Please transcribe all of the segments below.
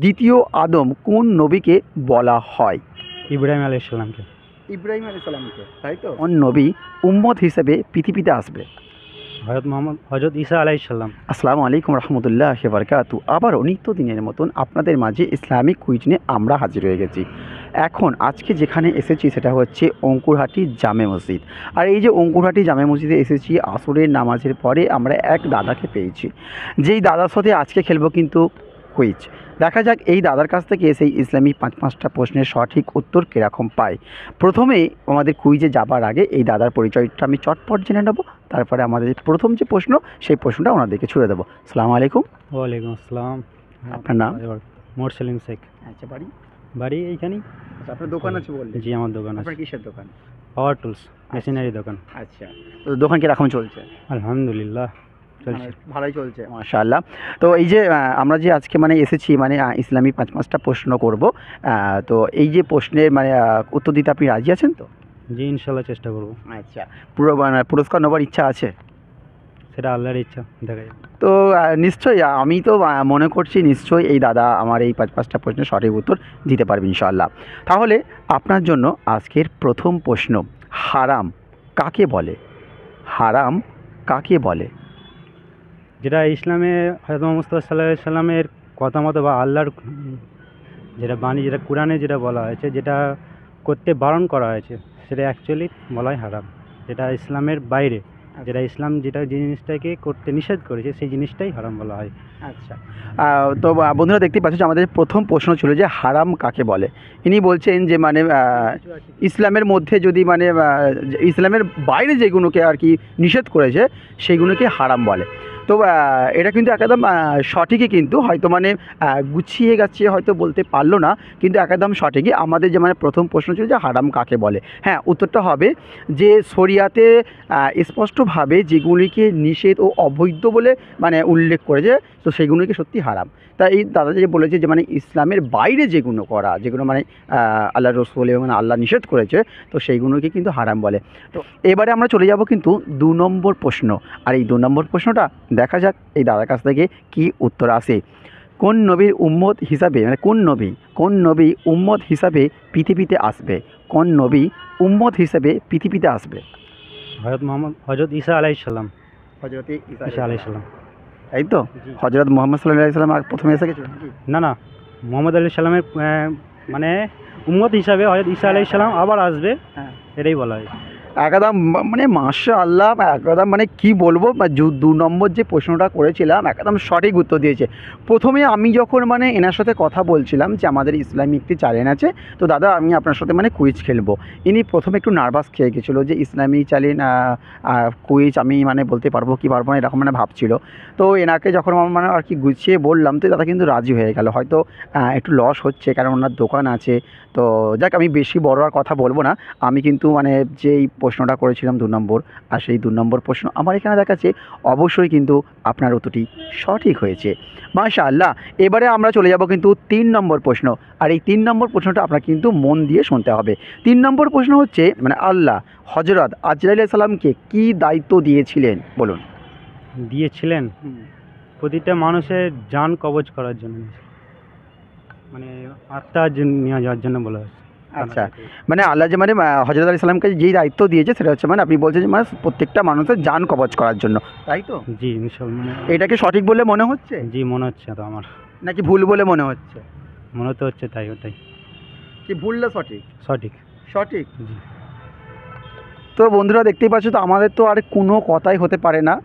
দ্বিতীয় আদম কোন নবীকে বলা হয়? ইব্রাহিম আলাইহিস সালামকে। ইব্রাহিম আলাইহিস সালামকে, তাই তো? কোন নবী উম্মত হিসেবে পৃথিবীতে আসবে? হযরত ঈসা আলাইহিস সালাম। আসসালামু আলাইকুম রহমতুল্লাহি ওয়া বারাকাতু। আবারও নিত্যদিনের মতন আপনাদের মাঝে ইসলামিক কুইজ নিয়ে আমরা হাজির হয়ে গেছি। এখন আজকে যেখানে এসেছি সেটা হচ্ছে অঙ্কুরহাটি জামে মসজিদ। আর এই যে অঙ্কুরহাটি জামে মসজিদে এসেছি, আসরের নামাজের পরে আমরা এক দাদাকে পেয়েছি, যেই দাদার সাথে আজকে খেলবো কিন্তু কুইজ। দেখা যাক এই দাদার কাছ থেকে সেই ইসলামী পাঁচটা প্রশ্নের সঠিক উত্তর কীরকম পায়। প্রথমেই আমাদের কুইজে যাবার আগে এই দাদার পরিচয়টা আমি চটপট জেনে নেব, তারপরে আমাদের প্রথম যে প্রশ্ন সেই প্রশ্নটা ওনাদেরকে ছুড়ে দেবো। আসসালামু আলাইকুম। ওয়ালাইকুম আসসালাম। আপনার নাম? মোরসেলিম শেখ। আচ্ছা, বাড়ি? বাড়ি এইখানেই। আচ্ছা, আপনার দোকান আছে বললেন? জি, আমার দোকান আছে। আপনার কিসের দোকান? পাওয়ার টুলস, মেশিনারি দোকান। আচ্ছা, তো দোকান কীরকম চলছে? আলহামদুলিল্লাহ চলছে। ভালোই চলছে, মাশাআল্লাহ। তো এই যে আমরা যে আজকে এসেছি ইসলামী পাঁচটা প্রশ্ন করব, তো এই যে প্রশ্নের উত্তর দিতে আপনি রাজি আছেন তো? জি, ইনশাল্লাহ চেষ্টা করব। আচ্ছা, পুরো পুরস্কার নেবার ইচ্ছা আছে? সেটা আল্লাহর ইচ্ছা, দেখা যাবে। তো নিশ্চয়ই আমি তো মনে করছি নিশ্চয়ই এই দাদা আমার এই পাঁচটা প্রশ্নের সঠিক উত্তর দিতে পারবে ইনশাআল্লাহ। তাহলে আপনার জন্য আজকের প্রথম প্রশ্ন, হারাম কাকে বলে? হারাম কাকে বলে? যেটা ইসলামে হযরত মুহাম্মদ সাল্লাল্লাহু আলাইহি সাল্লামের কথা মতো বা আল্লাহর যেটা বাণী, যেটা কোরআনে যেটা বলা হয়েছে, যেটা করতে বারণ করা হয়েছে, সেটা অ্যাকচুয়ালি বলা হয় হারাম। যেটা ইসলামের বাইরে, যেটা ইসলাম যেটা জিনিসটাকে করতে নিষেধ করেছে, সেই জিনিসটাই হারাম বলা হয়। আচ্ছা, তো বন্ধুরা দেখতে পাচ্ছ যে আমাদের প্রথম প্রশ্ন ছিল যে হারাম কাকে বলে। ইনি বলছেন যে ইসলামের মধ্যে যদি ইসলামের বাইরে যেগুলোকে আর কি নিষেধ করেছে সেইগুলোকে হারাম বলে। তো এটা কিন্তু একদম সঠিকই, কিন্তু হয়তো গুছিয়ে গাছিয়ে হয়তো বলতে পারলো না, কিন্তু একদম সঠিকই। আমাদের যে প্রথম প্রশ্ন ছিল যে হারাম কাকে বলে, হ্যাঁ উত্তরটা হবে যে শরিয়াতে স্পষ্টভাবে যেগুলিকে নিষেধ ও অবৈধ বলে উল্লেখ করেছে, তো সেগুলোকে সত্যি হারাম। তাই এই দাদা যে বলেছে যে ইসলামের বাইরে যেগুলো করা, যেগুলো আল্লাহ রসুল এবং আল্লাহ নিষেধ করেছে, তো সেইগুলোকে কিন্তু হারাম বলে। তো এবারে আমরা চলে যাব কিন্তু 2 নম্বর প্রশ্ন। আর এই 2 নম্বর প্রশ্নটা দেখা যাক এই দাদার কাছ থেকে কি উত্তর আসে। কোন নবীর উম্মত হিসাবে কোন নবী উম্মত হিসাবে পৃথিবীতে আসবে? কোন নবী উম্মত হিসাবে পৃথিবীতে আসবে? হযরত ঈসা আলাইহিস সালাম। হযরত ঈসা আলাইহিস সালাম, তাই তো? হযরত মুহাম্মদ সাল্লাল্লাহু আলাইহি সাল্লাম প্রথমে এসে গেছিল নাকি? না, মুহাম্মদ আলাইহিস সালামের উম্মত হিসাবে হযরত ঈসা আলাইহিস সালাম আবার আসবে, হ্যাঁ, এটাই বলা হয়। একদম মাশাআল্লাহ, একদম কী বলবো, 2 নম্বর যে প্রশ্নটা করেছিলাম একদম সঠিক উত্তর দিয়েছে। প্রথমে আমি যখন এনার সাথে কথা বলছিলাম যে আমাদের ইসলামী একটি চ্যানেল আছে, তো দাদা আমি আপনার সাথে কুইজ খেলবো, ইনি প্রথমে একটু নার্ভাস খেয়ে গেছিলো যে ইসলামী চ্যানেল কুইজ আমি বলতে পারবো কি পারবো না এরকম ভাবছিল। তো এনাকে যখন আর কি গুছিয়ে বললাম, তো দাদা কিন্তু রাজি হয়ে গেল। হয়তো একটু লস হচ্ছে কারণ ওনার দোকান আছে। তো যাক, আমি বেশি বড় আর কথা বলবো না। আমি কিন্তু যেই প্রশ্নটা করেছিলাম 2 নম্বর, আর সেই 2 নম্বর প্রশ্ন আমার এখানে দেখাচ্ছে অবশ্যই কিন্তু আপনার উত্তরটি সঠিক হয়েছে, মাশাআল্লাহ। এবারে আমরা চলে যাব কিন্তু 3 নম্বর প্রশ্ন। আর এই 3 নম্বর প্রশ্নটা আপনার কিন্তু মন দিয়ে শুনতে হবে। 3 নম্বর প্রশ্ন হচ্ছে আল্লাহ হযরত আজরাইল আলাইহিস সালামকে কী দায়িত্ব দিয়েছিলেন বলুন? দিয়েছিলেন প্রতিটা মানুষের জান কবজ করার জন্য, আত্মা নিয়ে যাওয়ার জন্য বলা হয়েছে। আচ্ছা, আল্লাহ যে হযরত আলাইহিস সালামকে যেই দায়িত্ব দিয়েছে সেটা হচ্ছে আপনি বলছেন যে প্রত্যেকটা মানুষের জান কবজ করার জন্য, তাই তো? জি, ইনশাআল্লাহ। এটাকে সঠিক বলে মনে হচ্ছে? জি, মনে হচ্ছে তো আমার। নাকি ভুল বলে মনে হচ্ছে? মনে তো হচ্ছে তাই, ওটাই কি ভুল না সঠিক? সঠিক। সঠিক? জি। তো বন্ধুরা দেখতেই পাচ্ছ, তো আমাদের তো আর কোনো কথাই হতে পারে না,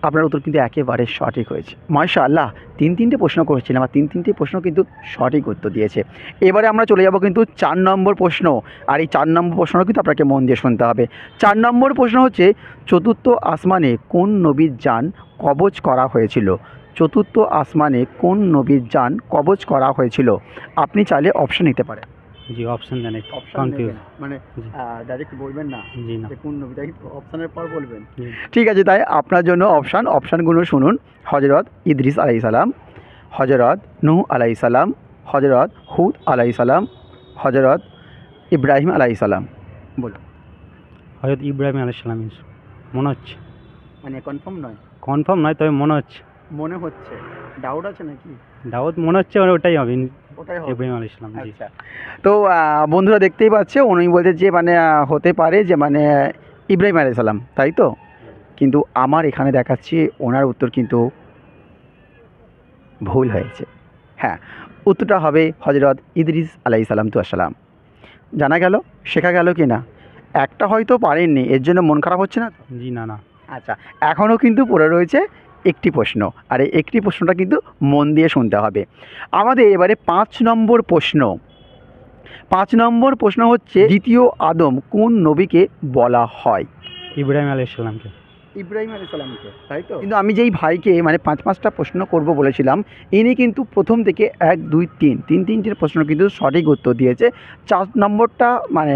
আপনার উত্তর কিন্তু একেবারে সঠিক হয়েছে, মাশাআল্লাহ। 3-3টে প্রশ্ন করেছিলাম আর 3-3টে প্রশ্ন কিন্তু সঠিক উত্তর দিয়েছে। এবারে আমরা চলে যাব কিন্তু 4 নম্বর প্রশ্ন। আর এই 4 নম্বর প্রশ্নটা কিন্তু আপনাকে মন দিয়ে শুনতে হবে। 4 নম্বর প্রশ্ন হচ্ছে, চতুর্থ আসমানে কোন নবীর জান কবজ করা হয়েছিল? চতুর্থ আসমানে কোন নবীর জান কবজ করা হয়েছিল? আপনি চাইলে অপশন নিতে পারেন। জি, অপশন দেন, কনফিউজ ডাইরেক্ট বলবেন না? জি না, যে কোন নবী, তাই অপশনের পর বলবেন। ঠিক আছে, তাই আপনার জন্য অপশানগুলো শুনুন। হযরত ইদ্রিস আলাইহিস সালাম, হযরত নূহ আলাইহিস সালাম, হযরত হুদ আলাইহিস সালাম, হযরত ইব্রাহিম আলাইহিস সালাম। বলুন। হযরত ইব্রাহিম আলাইহিস সালাম মনে হচ্ছে। কনফার্ম নয়? কনফার্ম নয়, তবে মনে হচ্ছে। মনে হচ্ছে, ডাউট আছে নাকি? দাউদ মনে হচ্ছে ওটাই হবে, ওটাই হবে। ইব্রাহিম আলাইহিস সালাম। জি। আচ্ছা, তো বন্ধুরা দেখতেই পাচ্ছে উনি বলছে যে মানে হতে পারে যে মানে ইব্রাহিম আলাইহিস সালাম, তাই তো? কিন্তু আমার এখানে দেখাচ্ছি ওনার উত্তর কিন্তু ভুল হয়েছে। হ্যাঁ, উত্তরটা হবে হযরত ইদ্রিস আলাইহিস সালাম। জানা গেল, শেখা গেল কি না? একটা হয়তো পারেননি, এর জন্য মন খারাপ হচ্ছে না তো? জি না না। আচ্ছা, এখনও কিন্তু পড়ে রয়েছে একটি প্রশ্ন, আর এই একটি প্রশ্নটা কিন্তু মন দিয়ে শুনতে হবে। আমাদের এবারে 5 নম্বর প্রশ্ন। 5 নম্বর প্রশ্ন হচ্ছে, দ্বিতীয় আদম কোন নবীকে বলা হয়? ইব্রাহিম আলাইহিস সালামকে। ইব্রাহিম আলাইহিস সালামকে, তাই তো? কিন্তু আমি যেই ভাইকে মানে 5-5টা প্রশ্ন করব বলেছিলাম, ইনি কিন্তু প্রথম থেকে 1, 2, 3 তিনটের প্রশ্ন কিন্তু সঠিক উত্তর দিয়েছে। 4 নম্বরটা মানে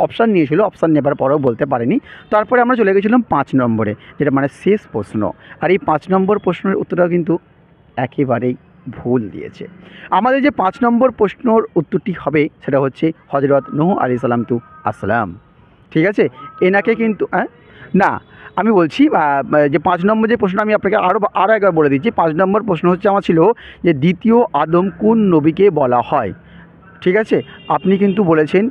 অপশান নিয়েছিল, অপশান নেবার পরেও বলতে পারেনি। তারপরে আমরা চলে গেছিলাম 5 নম্বরে, যেটা মানে শেষ প্রশ্ন। আর এই 5 নম্বর প্রশ্নের উত্তরটাও কিন্তু একেবারেই ভুল দিয়েছে। আমাদের যে 5 নম্বর প্রশ্নর উত্তরটি হবে সেটা হচ্ছে হযরত নূহ আলাইহিস আসসালাম। ঠিক আছে? এনাকে কিন্তু না, আমি বলছি যে 5 নম্বর যে প্রশ্নটা আমি আপনাকে আরও একবার বলে দিচ্ছি। 5 নম্বর প্রশ্ন হচ্ছে আমার ছিল যে দ্বিতীয় আদম কোন নবীকে বলা হয়? ঠিক আছে? আপনি কিন্তু বলেছেন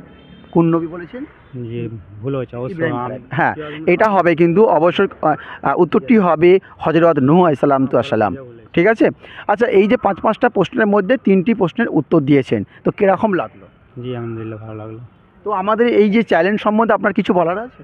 কোন নবী বলেছেন? জি ভুল হয়েছে অবশ্যই। ইব্রাহিম আলাইহিস। হ্যাঁ, এটা হবে কিন্তু অবশ্যই উত্তরটি হবে হযরত নূহ আলাইহিস সালাম। ঠিক আছে? আচ্ছা, এই যে 5-5টা প্রশ্নের মধ্যে 3টি প্রশ্নের উত্তর দিয়েছেন, তো কিরকম লাগলো? জি আলহামদুলিল্লাহ, ভালো লাগলো। তো আমাদের এই যে চ্যালেঞ্জ সম্বন্ধে আপনার কিছু বলার আছে?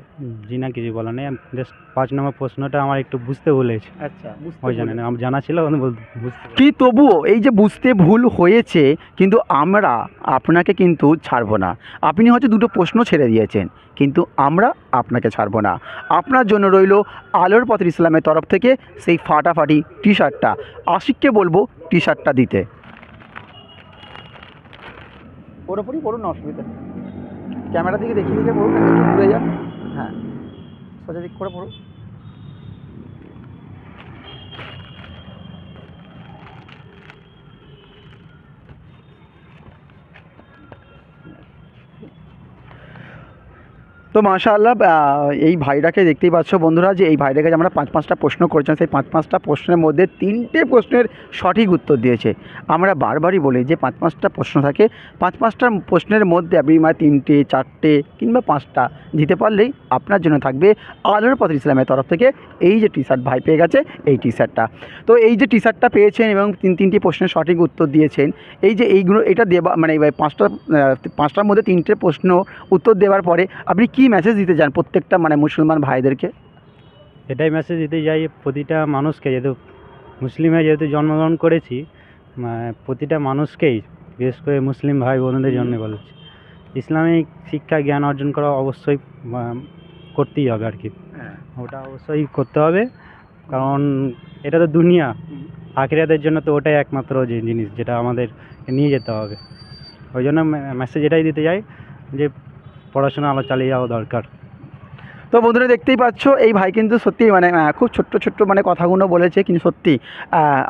জি না, কিছু বলার নেই। জাস্ট 5 নম্বর প্রশ্নটা আমার একটু বুঝতে ভুল হয়েছে। আচ্ছা, ওই জানেন আমার জানা ছিল কিন্তু বুঝতে কি তবুও এই যে বুঝতে ভুল হয়েছে, কিন্তু আমরা আপনাকে কিন্তু ছাড়বো না। আপনি হয়তো 2টো প্রশ্ন ছেড়ে দিয়েছেন, কিন্তু আমরা আপনাকে ছাড়বো না। আপনার জন্য রইল আলোর পথের ইসলামের তরফ থেকে সেই ফাটাফাটি টি শার্টটা। আশিককে বলবো টি শার্টটা দিতে। পুরোপুরি পড়ুন, অসুবিধা নেই। ক্যামেরা দিকে দেখিয়ে দিকে পড়ুন, একটু ঘুরে যান। হ্যাঁ, সোজা দিক করে পড়ুন। তো মাশাআল্লাহ, এই ভাইটাকে দেখতেই পাচ্ছ বন্ধুরা, যে এই ভাইটাকে যে আমরা 5-5টা প্রশ্ন করেছিলাম, সেই 5-5টা প্রশ্নের মধ্যে 3টে প্রশ্নের সঠিক উত্তর দিয়েছে। আমরা বারবারই বলি যে 5-5টা প্রশ্ন থাকে, 5-5টা প্রশ্নের মধ্যে আপনি মানে 3টে, 4টে কিংবা 5টা দিতে পারলেই আপনার জন্য থাকবে আলোর পথের ইসলামের তরফ থেকে এই যে টি শার্ট ভাই পেয়ে গেছে, এই টি শার্টটা। তো এই যে টি শার্টটা পেয়েছেন এবং 3টি প্রশ্নের সঠিক উত্তর দিয়েছেন, এই যে এইগুলো এটা দেওয়া মানে এই 5টার মধ্যে 3টে প্রশ্ন উত্তর দেওয়ার পরে আপনি কি মেসেজ দিতে চান প্রত্যেকটা মানে মুসলমান ভাইদেরকে? এটাই মেসেজ দিতে যাই প্রতিটা মানুষকে, যেহেতু মুসলিমে যেহেতু জন্মগ্রহণ করেছি, প্রতিটা মানুষকেই, বিশেষ করে মুসলিম ভাই বোনদের জন্য বলেছি, ইসলামিক শিক্ষা জ্ঞান অর্জন করা অবশ্যই করতেই হবে আর কি। ওটা অবশ্যই করতে হবে, কারণ এটা তো দুনিয়া, আখিরাতের জন্য তো ওটাই একমাত্র যে জিনিস যেটা আমাদের নিয়ে যেতে হবে। ওই জন্য মেসেজ এটাই দিতে যাই যে পড়াশোনা আলো চালিয়ে যাওয়া দরকার। তো বন্ধুরা দেখতেই পাচ্ছ, এই ভাই কিন্তু সত্যি মানে খুব ছোট্ট মানে কথাগুলো বলেছে, কিন্তু সত্যি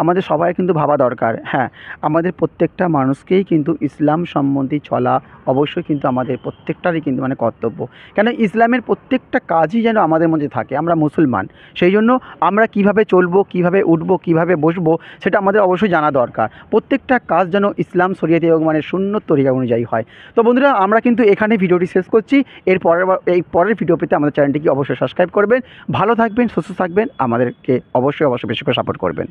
আমাদের সবাই কিন্তু ভাবা দরকার। হ্যাঁ, আমাদের প্রত্যেকটা মানুষকেই কিন্তু ইসলাম সম্বন্ধে চলা অবশ্যই কিন্তু আমাদের প্রত্যেকটারই কিন্তু মানে কর্তব্য। কেন ইসলামের প্রত্যেকটা কাজই যেন আমাদের মধ্যে থাকে। আমরা মুসলমান, সেই জন্য আমরা কিভাবে চলবো, কিভাবে উঠবো, কিভাবে বসবো, সেটা আমাদের অবশ্যই জানা দরকার। প্রত্যেকটা কাজ যেন ইসলাম শরিয়ত এবং মানে সুন্নত তরিকা অনুযায়ী হয়। তো বন্ধুরা, আমরা কিন্তু এখানে ভিডিওটি শেষ করছি। এই পরের ভিডিও পেতে আমাদের চ্যানেলটিকে অবশ্যই সাবস্ক্রাইব করবেন। ভালো থাকবেন, সুস্থ থাকবেন, আমাদেরকে অবশ্যই বেশি করে সাপোর্ট করবেন।